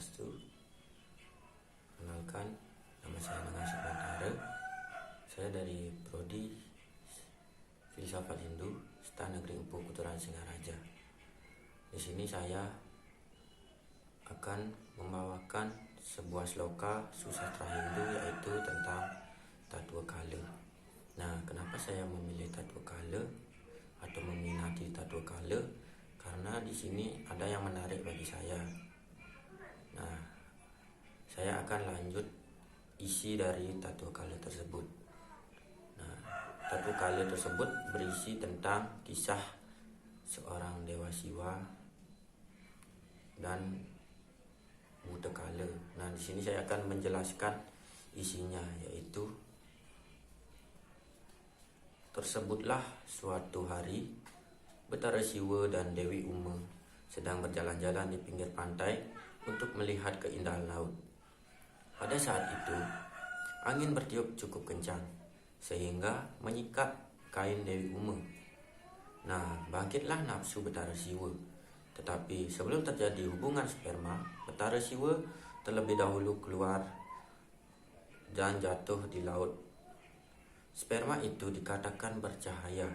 Swastiastu. Kenalkan, nama saya Nanga Sukmantara. Saya dari Prodi Filsafat Hindu, Stan Negeri Empu Kuturan Singaraja. Di sini saya akan membawakan sebuah sloka susastra Hindu, yaitu tentang Tattwa Kala. Nah, kenapa saya memilih Tattwa Kala atau meminati Tattwa Kala? Karena di sini ada yang menarik bagi saya. Nah, saya akan lanjut isi dari Tattwa Kala tersebut. Nah, Tattwa Kala tersebut berisi tentang kisah seorang Dewa Siwa dan Buta Kala. Nah, di sini saya akan menjelaskan isinya, yaitu tersebutlah suatu hari Betara Siwa dan Dewi Uma sedang berjalan-jalan di pinggir pantai untuk melihat keindahan laut. Pada saat itu, angin bertiup cukup kencang sehingga menyikat kain Dewi Uma. Nah, bangkitlah nafsu Betara Siwa. Tetapi sebelum terjadi hubungan sperma, Betara Siwa terlebih dahulu keluar dan jatuh di laut. Sperma itu dikatakan bercahaya,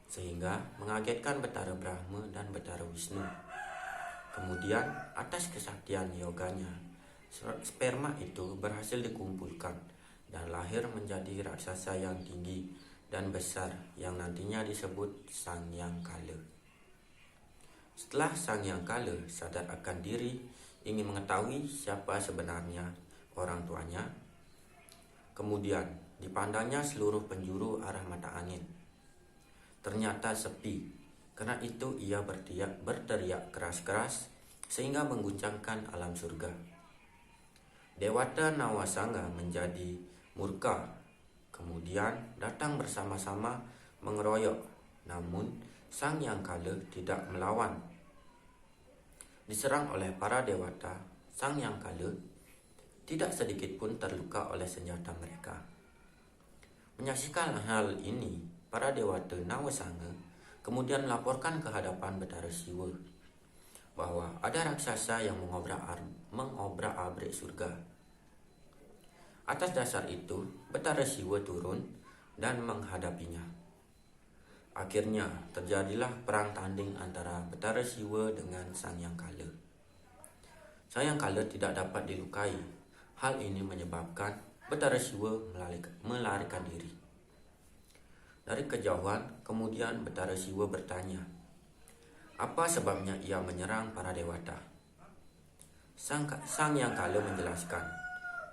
sehingga mengagetkan Betara Brahma dan Betara Wisnu. Kemudian, atas kesaktian yoganya, sperma itu berhasil dikumpulkan dan lahir menjadi raksasa yang tinggi dan besar yang nantinya disebut Sang Hyang Kala. Setelah Sang Hyang Kala sadar akan diri, ingin mengetahui siapa sebenarnya orang tuanya, kemudian dipandangnya seluruh penjuru arah mata angin. Ternyata sepi. Karena itu ia berteriak keras-keras sehingga mengguncangkan alam surga. Dewata Nawasangga menjadi murka, kemudian datang bersama-sama mengeroyok. Namun Sang Hyang Kala tidak melawan. Diserang oleh para dewata, Sang Hyang Kala tidak sedikit pun terluka oleh senjata mereka. Menyaksikan hal ini, para dewata Nawasangga kemudian melaporkan ke hadapan Betara Siwa bahwa ada raksasa yang mengobrak-abrik surga. Atas dasar itu, Betara Siwa turun dan menghadapinya. Akhirnya terjadilah perang tanding antara Betara Siwa dengan Sang Hyang Kala. Sang Hyang Kala tidak dapat dilukai. Hal ini menyebabkan Betara Siwa melarikan diri. Dari kejauhan, kemudian Betara Siwa bertanya, apa sebabnya ia menyerang para dewata? Sang Hyang Kala menjelaskan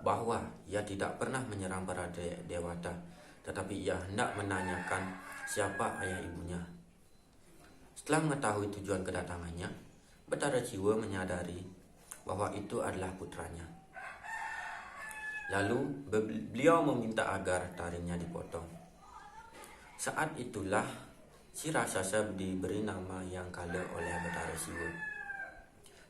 bahwa ia tidak pernah menyerang para dewata, tetapi ia hendak menanyakan siapa ayah ibunya. Setelah mengetahui tujuan kedatangannya, Betara Siwa menyadari bahwa itu adalah putranya. Lalu beliau meminta agar taringnya dipotong. Saat itulah si raksasa diberi nama Hyang Kala oleh Betara Siwa.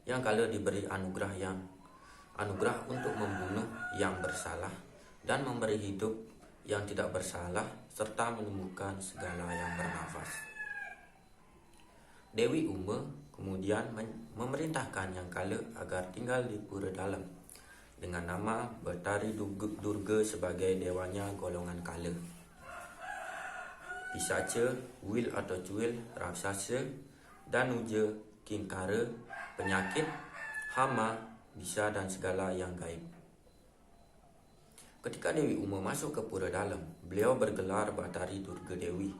Hyang Kala diberi anugerah untuk membunuh yang bersalah dan memberi hidup yang tidak bersalah serta menyembuhkan segala yang bernafas. Dewi Uma kemudian memerintahkan Hyang Kala agar tinggal di pura dalam dengan nama Betari Durga sebagai dewanya golongan Kala. Pisaca, Wil atau Cuil, raksasa, Danuja, Kinkara, penyakit, hama, bisa dan segala yang gaib. Ketika Dewi Uma masuk ke pura dalam, beliau bergelar Batari Durga Dewi,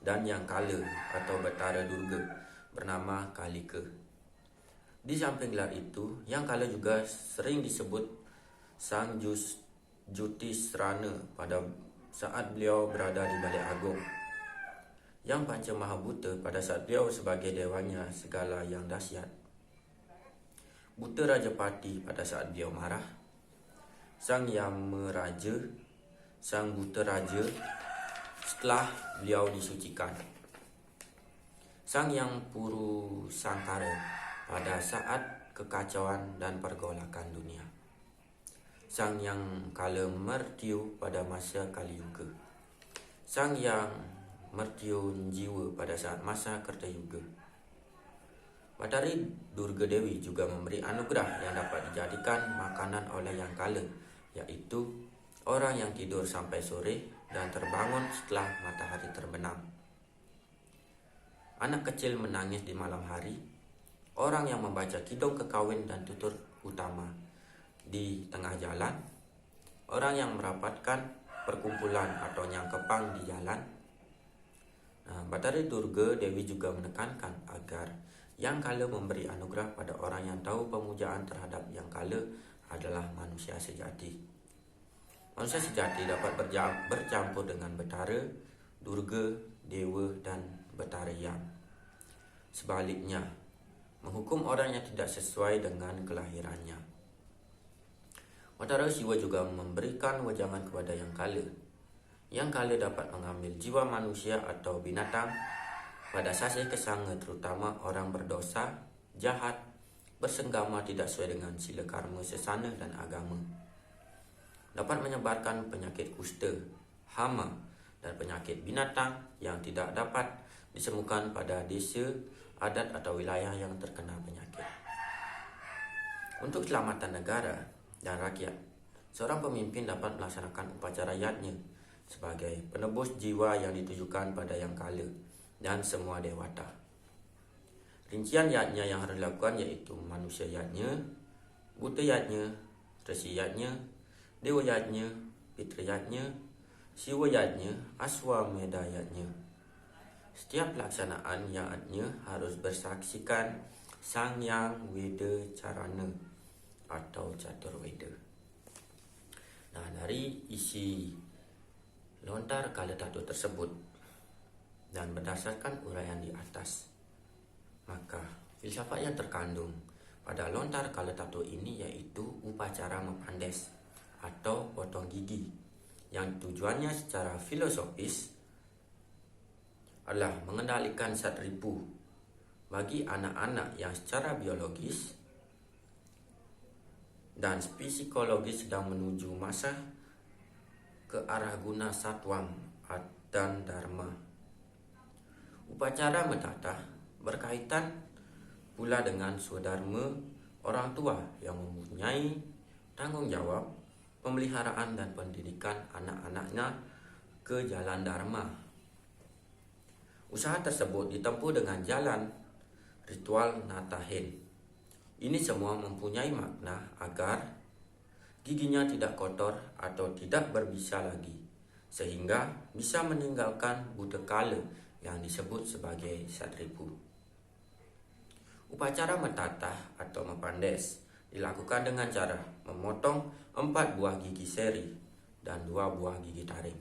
dan Hyang Kala atau Betara Durga bernama Kalika. Di samping gelar itu, Hyang Kala juga sering disebut Sang Jutisrana pada saat beliau berada di Balik Agung, Yang Panca Mahabuta pada saat beliau sebagai dewanya segala yang dahsyat, Buta Rajapati pada saat beliau marah, Sang Yamaraja, Sang Buta Raja setelah beliau disucikan, Sang Yang Purusangkara pada saat kekacauan dan pergolakan dunia, Sang Hyang Kala Mertyu pada masa Kali Yuga, Sang Hyang Mertyu Jiwa pada saat masa Kerta Yuga. Batari Durga Dewi juga memberi anugerah yang dapat dijadikan makanan oleh yang kala, yaitu orang yang tidur sampai sore dan terbangun setelah matahari terbenam. Anak kecil menangis di malam hari, orang yang membaca kidung kekawin dan tutur utama di tengah jalan, orang yang merapatkan perkumpulan atau nyangkepang di jalan. Batari Durga Dewi juga menekankan agar yang kala memberi anugerah pada orang yang tahu pemujaan terhadap yang kala adalah manusia sejati. Manusia sejati dapat bercampur dengan Betara, Durga, Dewa dan Betara Yang. Sebaliknya, menghukum orang yang tidak sesuai dengan kelahirannya. Batara Siwa juga memberikan wejangan kepada yang kala. Yang kala dapat mengambil jiwa manusia atau binatang pada sasi kesanga, terutama orang berdosa, jahat, bersenggama tidak sesuai dengan sila karma sesana dan agama. Dapat menyebarkan penyakit kusta, hama dan penyakit binatang yang tidak dapat disembuhkan pada desa, adat atau wilayah yang terkena penyakit. Untuk keselamatan negara dan rakyat, seorang pemimpin dapat melaksanakan upacara yatnya sebagai penebus jiwa yang ditujukan pada yang kala dan semua dewata. Rincian yatnya yang harus dilakukan iaitu manusia yatnya, buta yatnya, resi yatnya, dewa yatnya, pitra yatnya, siwa yatnya, aswameda yatnya. Setiap pelaksanaan yatnya harus bersaksikan Sang Yang Weda Carana atau Caturveda. Dari isi lontar kala tatu tersebut dan berdasarkan uraian di atas, maka filsafat yang terkandung pada lontar kala tatu ini yaitu upacara mepandes atau potong gigi, yang tujuannya secara filosofis adalah mengendalikan satripu bagi anak-anak yang secara biologis dan psikologis sedang menuju masa ke arah guna satwam dan dharma. Upacara mentatah berkaitan pula dengan swadharma orang tua yang mempunyai tanggung jawab pemeliharaan dan pendidikan anak-anaknya ke jalan dharma. Usaha tersebut ditempuh dengan jalan ritual natahen. Ini semua mempunyai makna agar giginya tidak kotor atau tidak berbisa lagi, sehingga bisa meninggalkan buta kala yang disebut sebagai satripu. Upacara mentatah atau mepandes dilakukan dengan cara memotong 4 buah gigi seri dan 2 buah gigi taring.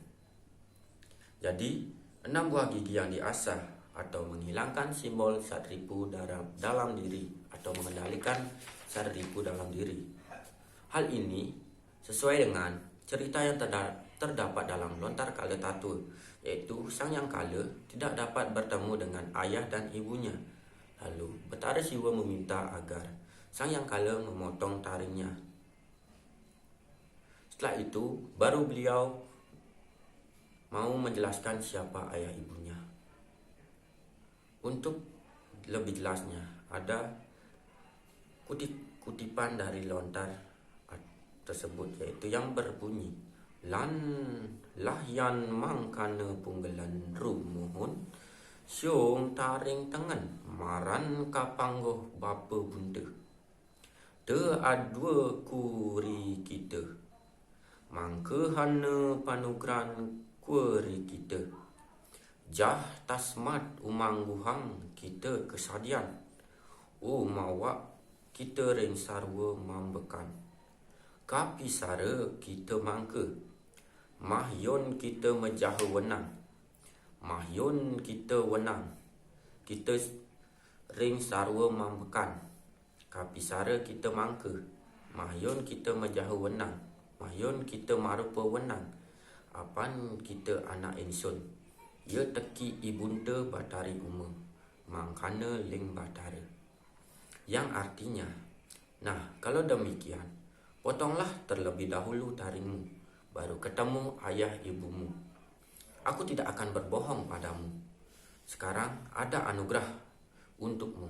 Jadi 6 buah gigi yang diasah atau menghilangkan simbol satripu dalam diri atau mengendalikan satripu dalam diri. Hal ini sesuai dengan cerita yang terdapat dalam lontar kala tatu, yaitu Sang Yang Kala tidak dapat bertemu dengan ayah dan ibunya. Lalu Betara Siwa meminta agar Sang Yang Kala memotong taringnya. Setelah itu baru beliau mau menjelaskan siapa ayah ibunya. Untuk lebih jelasnya ada kutipan dari lontar tersebut, yaitu yang berbunyi, lan lahyan mangkana punggelan rumuhun siung taring tengen maran kapanggoh bapa bunda te adwa kuri kita mangkehana panugran kuri kita jah tasmat umang buhang kita kesadian mawak kita ring sarwa mambekan kapi sara kita mangke mahyon kita mejaha wenang mahyon kita wenang kita ring sarwa mambekan kapi sara kita mangke mahyon kita mejaha wenang mahyon kita marupa wenang apan kita anak insun ia teki ibunda Batari Uma mangkana ling Batara, yang artinya, nah kalau demikian potonglah terlebih dahulu taringmu, baru ketemu ayah ibumu. Aku tidak akan berbohong padamu. Sekarang ada anugerah untukmu.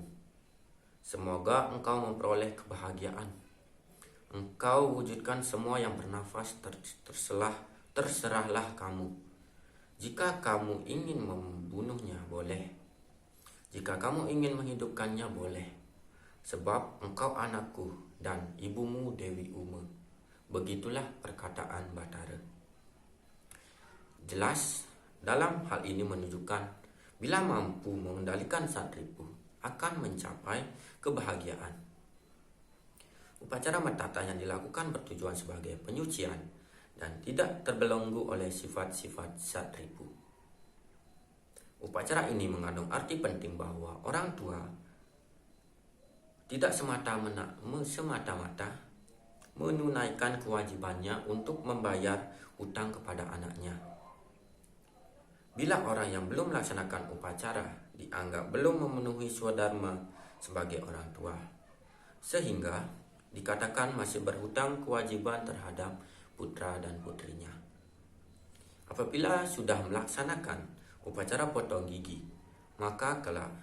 Semoga engkau memperoleh kebahagiaan. Engkau wujudkan semua yang bernafas, terserahlah kamu. Jika kamu ingin membunuhnya, boleh. Jika kamu ingin menghidupkannya, boleh. Sebab engkau anakku dan ibumu Dewi Uma. Begitulah perkataan Bathara. Jelas, dalam hal ini menunjukkan bila mampu mengendalikan Satripu akan mencapai kebahagiaan. Upacara Matata yang dilakukan bertujuan sebagai penyucian dan tidak terbelenggu oleh sifat-sifat Satripu. Upacara ini mengandung arti penting bahwa orang tua tidak semata-mata menunaikan kewajibannya untuk membayar hutang kepada anaknya. Bila orang yang belum melaksanakan upacara dianggap belum memenuhi swadharma sebagai orang tua, sehingga dikatakan masih berhutang kewajiban terhadap putra dan putrinya. Apabila sudah melaksanakan upacara potong gigi, maka kelak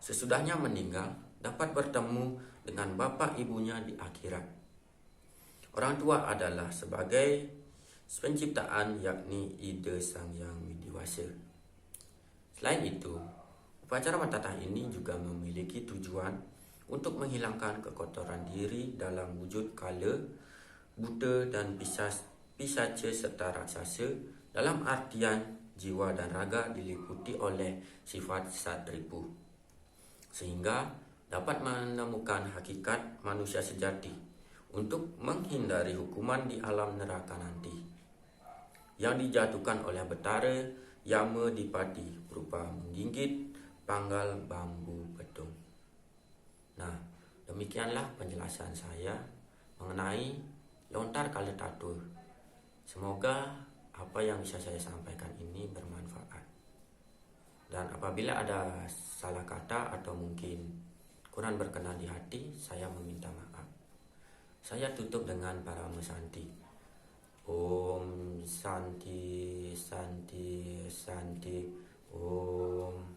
sesudahnya meninggal dapat bertemu dengan bapak ibunya di akhirat. Orang tua adalah sebagai penciptaan, yakni ide Sang Hyang Widiwasa. Selain itu, upacara Matata ini juga memiliki tujuan untuk menghilangkan kekotoran diri dalam wujud kala, buta dan pisaca serta raksasa, dalam artian jiwa dan raga diliputi oleh sifat Satripu, sehingga dapat menemukan hakikat manusia sejati untuk menghindari hukuman di alam neraka nanti yang dijatuhkan oleh Bathara Yama Dipati berupa menggigit panggal bambu betung. Nah, demikianlah penjelasan saya mengenai lontar kala tatur. Semoga apa yang bisa saya sampaikan ini bermanfaat. Dan apabila ada salah kata atau mungkin kurang berkenan di hati, saya meminta maaf. Saya tutup dengan Parama Santi. Om Santi, Santi, Santi. Om